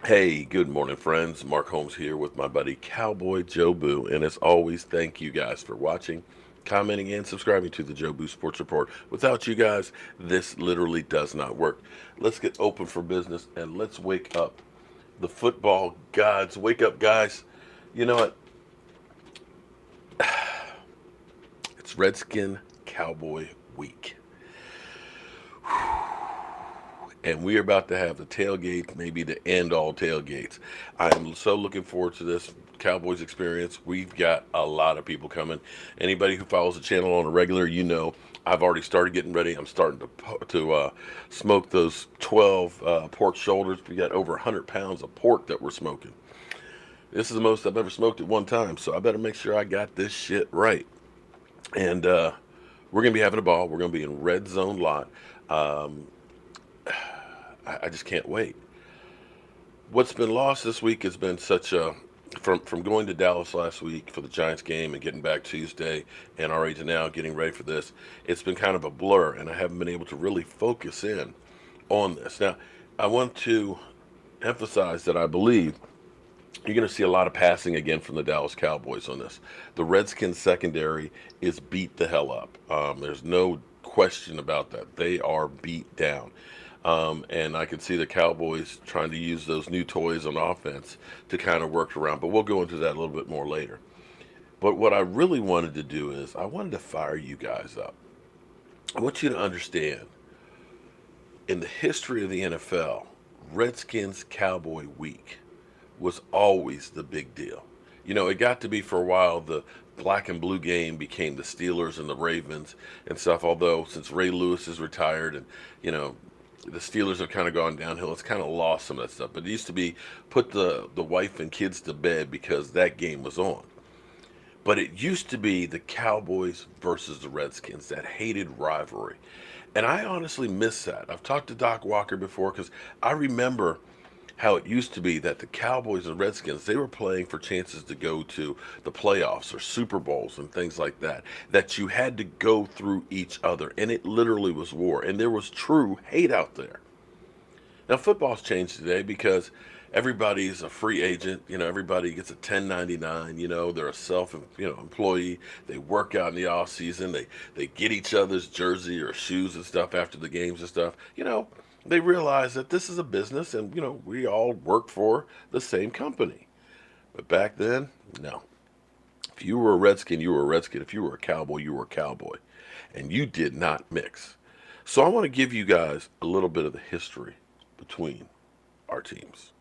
Hey, good morning, friends. Mark Holmes here with my buddy Cowboy Joe Boo. And as always, thank you guys for watching, commenting, and subscribing to the Joe Boo Sports Report. Without you guys, this literally does not work. Let's get open for business and let's wake up the football gods. Wake up, guys. You know what? It's Redskin Cowboy week. And we are about to have the tailgate, maybe the end all tailgates. I am so looking forward to this Cowboys experience. We've got a lot of people coming. Anybody who follows the channel on a regular, you know, I've already started getting ready. I'm starting to smoke those 12 pork shoulders. We got over 100 pounds of pork that we're smoking. This is the most I've ever smoked at one time, so I better make sure I got this shit right. And we're gonna be having a ball. We're gonna be in red zone lot. Um, I just can't wait. What's been lost this week has been such a from going to Dallas last week for the Giants game and getting back Tuesday and already to now getting ready for this. It's been kind of a blur, and I haven't been able to really focus in on this. Now, I want to emphasize that I believe you're going to see a lot of passing again from the Dallas Cowboys on this. The Redskins secondary is beat the hell up. There's no question about that. They are beat down. And I can see the Cowboys trying to use those new toys on offense to kind of work around. But we'll go into that a little bit more later. But what I really wanted to do is I wanted to fire you guys up. I want you to understand in the history of the NFL, Redskins Cowboy Week was always the big deal. You know, it got to be for a while the black and blue game became the Steelers and the Ravens and stuff. Although since Ray Lewis is retired and you know the Steelers have kind of gone downhill, it's kind of lost some of that stuff. But it used to be put the wife and kids to bed because that game was on. But it used to be the Cowboys versus the Redskins, that hated rivalry. And I honestly miss that. I've talked to Doc Walker before because I remember how it used to be that the Cowboys and Redskins, they were playing for chances to go to the playoffs or Super Bowls and things like that, that you had to go through each other. And it literally was war. And there was true hate out there. Now, football's changed today because everybody's a free agent. You know, everybody gets a 1099. You know, they're a employee. They work out in the off season. They get each other's jersey or shoes and stuff after the games and stuff. You know, they realize that this is a business and, you know, we all work for the same company. But back then, no. If you were a Redskin, you were a Redskin. If you were a Cowboy, you were a Cowboy. And you did not mix. So I want to give you guys a little bit of the history between our teams.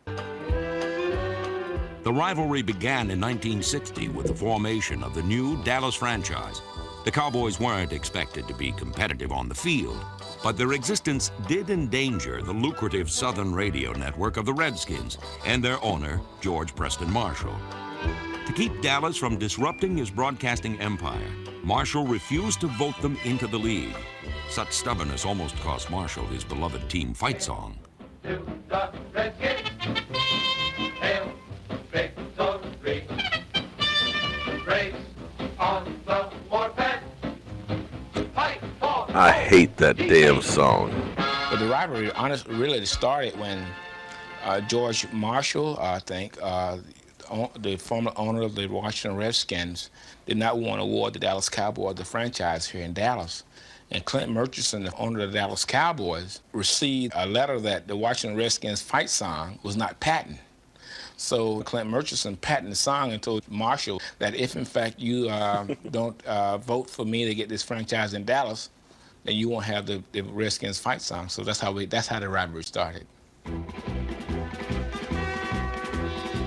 The rivalry began in 1960 with the formation of the new Dallas franchise. The Cowboys weren't expected to be competitive on the field, but their existence did endanger the lucrative Southern radio network of the Redskins and their owner, George Preston Marshall. To keep Dallas from disrupting his broadcasting empire, Marshall refused to vote them into the league. Such stubbornness almost cost Marshall his beloved team fight song. To the Redskins, hail, victory, race on the warpath, fight for I hate that damn song. But the rivalry, honestly, really started when George Marshall, I think, the former owner of the Washington Redskins, did not want to award the Dallas Cowboys the franchise here in Dallas. And Clint Murchison, the owner of the Dallas Cowboys, received a letter that the Washington Redskins fight song was not patent. So Clint Murchison patented the song and told Marshall that if, in fact, you don't vote for me to get this franchise in Dallas, then you won't have the Redskins fight song. So that's how the rivalry started.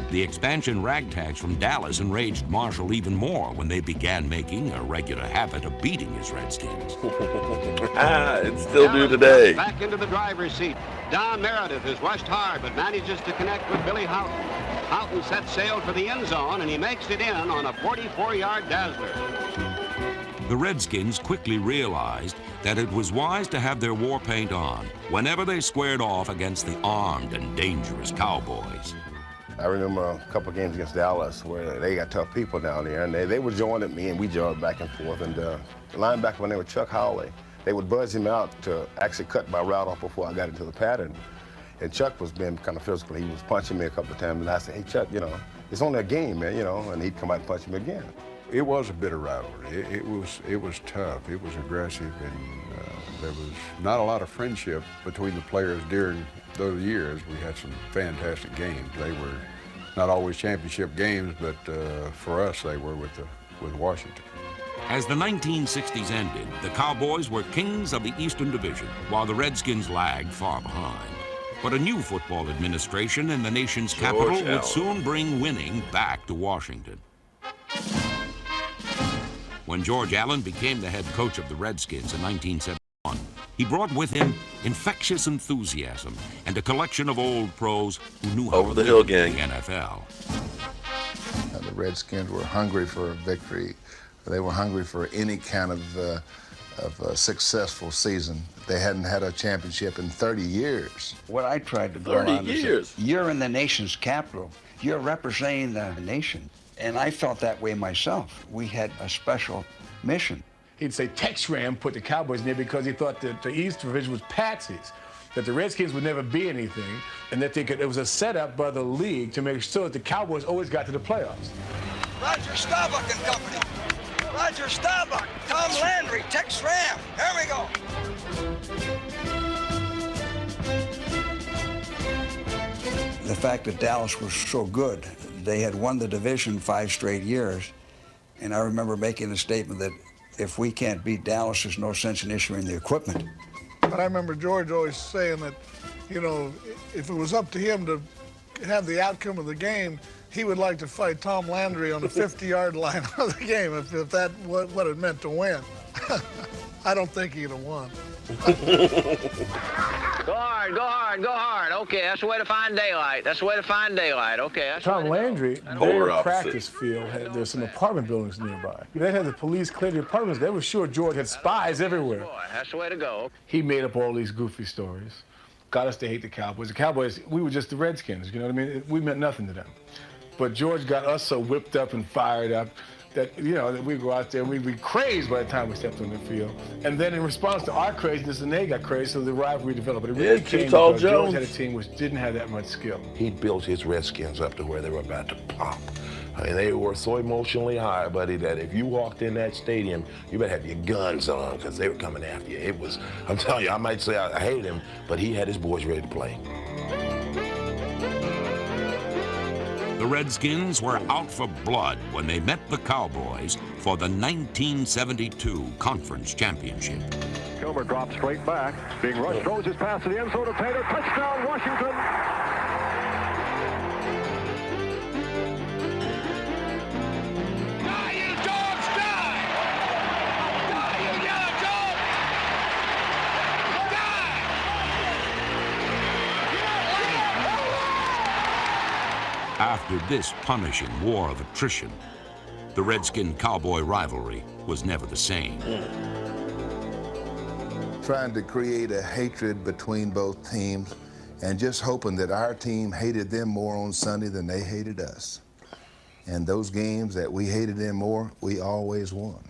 The expansion ragtags from Dallas enraged Marshall even more when they began making a regular habit of beating his Redskins. It's still do today. Back into the driver's seat. Don Meredith is rushed hard, but manages to connect with Billy Houghton. Houghton sets sail for the end zone, and he makes it in on a 44-yard dazzler. The Redskins quickly realized that it was wise to have their war paint on whenever they squared off against the armed and dangerous Cowboys. I remember a couple games against Dallas where they got tough people down there, and they would join at me, and we joined back and forth. And the linebacker, when they were Chuck Howley, they would buzz him out to actually cut my route off before I got into the pattern. And Chuck was being kind of physical. He was punching me a couple of times, and I said, hey, Chuck, you know, it's only a game, man, you know, and he'd come out and punch me again. It was a bitter rivalry. It was tough. It was aggressive, and there was not a lot of friendship between the players during those years. We had some fantastic games. They were not always championship games, but for us, they were with Washington. As the 1960s ended, the Cowboys were kings of the Eastern Division, while the Redskins lagged far behind. But a new football administration in the nation's capital would soon bring winning back to Washington. When George Allen became the head coach of the Redskins in 1971, he brought with him infectious enthusiasm and a collection of old pros who knew how to the hill win gang. the NFL. The Redskins were hungry for a victory. They were hungry for any kind of successful season. They hadn't had a championship in 30 years. What I tried to go 30 on years. is you're in the nation's capital. You're representing the nation. And I felt that way myself. We had a special mission. He'd say Tex Ram put the Cowboys in there because he thought that the East Division was patsies, that the Redskins would never be anything, and that it was a setup by the league to make sure that the Cowboys always got to the playoffs. Roger Staubach and Company. Roger Staubach, Tom Landry, Tex Ram. Here we go. The fact that Dallas was so good, they had won the division 5 straight years, and I remember making the statement that if we can't beat Dallas, there's no sense in issuing the equipment. But I remember George always saying that, you know, if it was up to him to have the outcome of the game, he would like to fight Tom Landry on the 50-yard line of the game if that what it meant to win. I don't think he'd have won. Go hard, go hard, go hard. Okay, that's the way to find daylight. That's the way to find daylight. Okay, that's Tom Landry, Polar their opposite. practice field, there's some apartment buildings nearby. They had the police clear the apartments. They were sure George had spies everywhere. Boy, that's the way to go. He made up all these goofy stories, got us to hate the Cowboys. The Cowboys, we were just the Redskins, you know what I mean? We meant nothing to them. But George got us so whipped up and fired up that, you know, that we'd go out there and we'd be crazed by the time we stepped on the field. And then in response to our craziness, and they got crazy, so the rivalry developed. But it really came because George had a team which didn't have that much skill. He built his Redskins up to where they were about to pop. And they were so emotionally high, buddy, that if you walked in that stadium, you better have your guns on because they were coming after you. It was, I'm telling you, I might say I hated him, but he had his boys ready to play. The Redskins were out for blood when they met the Cowboys for the 1972 Conference Championship. Kilmer drops straight back. Being rushed, throws his pass to the end zone to Taylor. Touchdown, Washington. Die, you dogs, die! Die, you yellow dogs! After this punishing war of attrition, the Redskin-Cowboy rivalry was never the same. Trying to create a hatred between both teams and just hoping that our team hated them more on Sunday than they hated us. And those games that we hated them more, we always won.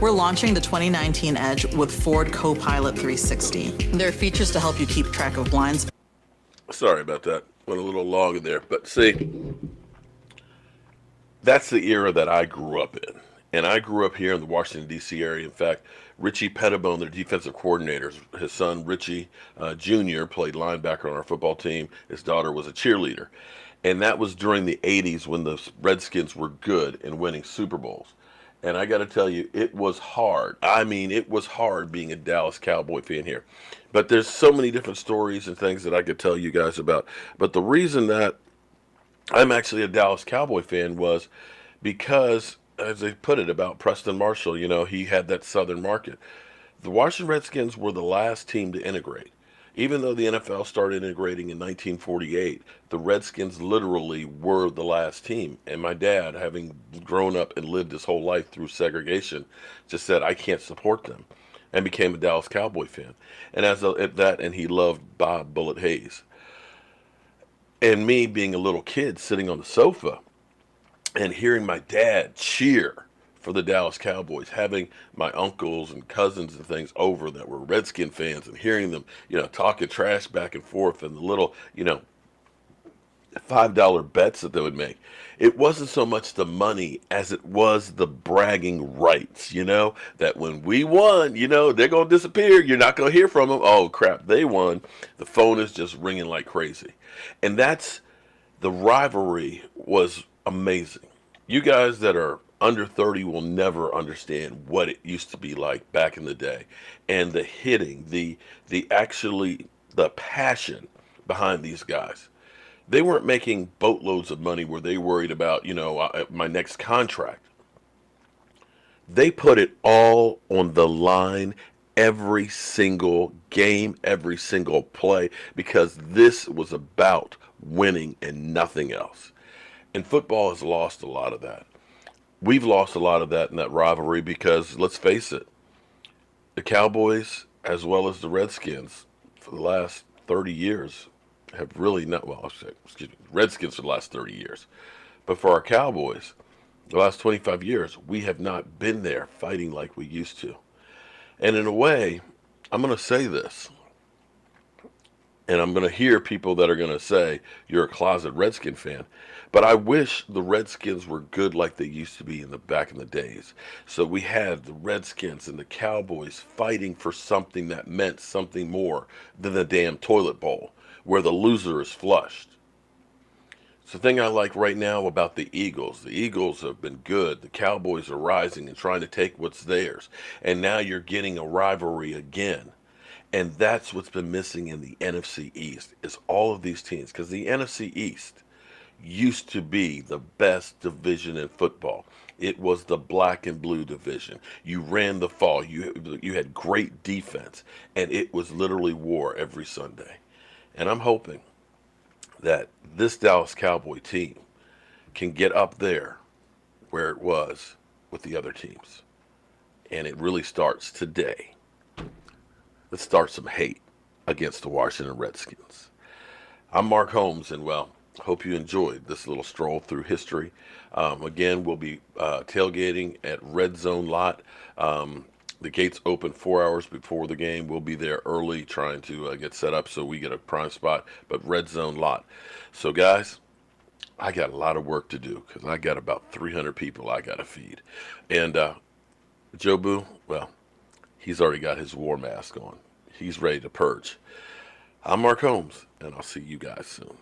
We're launching the 2019 Edge with Ford Copilot 360. There are features to help you keep track of blind spots. Sorry about that. Went a little long in there. But see, that's the era that I grew up in. And I grew up here in the Washington, D.C. area. In fact, Richie Pettibone, their defensive coordinator, his son, Richie Jr., played linebacker on our football team. His daughter was a cheerleader. And that was during the 80s when the Redskins were good and winning Super Bowls. And I got to tell you, it was hard. I mean, it was hard being a Dallas Cowboy fan here. But there's so many different stories and things that I could tell you guys about. But the reason that I'm actually a Dallas Cowboy fan was because, as they put it about Preston Marshall, you know, he had that southern market. The Washington Redskins were the last team to integrate. Even though the NFL started integrating in 1948, the Redskins literally were the last team. And my dad, having grown up and lived his whole life through segregation, just said, I can't support them, and became a Dallas Cowboy fan. And and he loved Bob Bullet Hayes. And me being a little kid sitting on the sofa and hearing my dad cheer for the Dallas Cowboys. Having my uncles and cousins and things over that were Redskin fans and hearing them, talking trash back and forth and the little, $5 bets that they would make. It wasn't so much the money as it was the bragging rights, that when we won, they're going to disappear. You're not going to hear from them. Oh, crap, they won. The phone is just ringing like crazy. And the rivalry was amazing. You guys that are under 30 will never understand what it used to be like back in the day. And the hitting, the passion behind these guys. They weren't making boatloads of money where they worried about, my next contract. They put it all on the line every single game, every single play, because this was about winning and nothing else. And football has lost a lot of that. We've lost a lot of that in that rivalry because, let's face it, the Cowboys as well as the Redskins for the last 30 years have really not, Redskins for the last 30 years. But for our Cowboys, the last 25 years, we have not been there fighting like we used to. And in a way, I'm going to say this, and I'm going to hear people that are going to say, you're a closet Redskin fan. But I wish the Redskins were good like they used to be back in the days. So we had the Redskins and the Cowboys fighting for something that meant something more than the damn toilet bowl, where the loser is flushed. It's the thing I like right now about the Eagles. The Eagles have been good. The Cowboys are rising and trying to take what's theirs. And now you're getting a rivalry again. And that's what's been missing in the NFC East, is all of these teams. Because the NFC East used to be the best division in football. It was the black and blue division. You ran the fall. You had great defense. And it was literally war every Sunday. And I'm hoping that this Dallas Cowboy team can get up there where it was with the other teams. And it really starts today. Let's start some hate against the Washington Redskins. I'm Mark Holmes, and hope you enjoyed this little stroll through history. Again, we'll be tailgating at Red Zone Lot. The gates open 4 hours before the game. We'll be there early trying to get set up so we get a prime spot, but Red Zone Lot. So, guys, I got a lot of work to do because I got about 300 people I got to feed. And Joe Boo, he's already got his war mask on. He's ready to purge. I'm Mark Holmes, and I'll see you guys soon.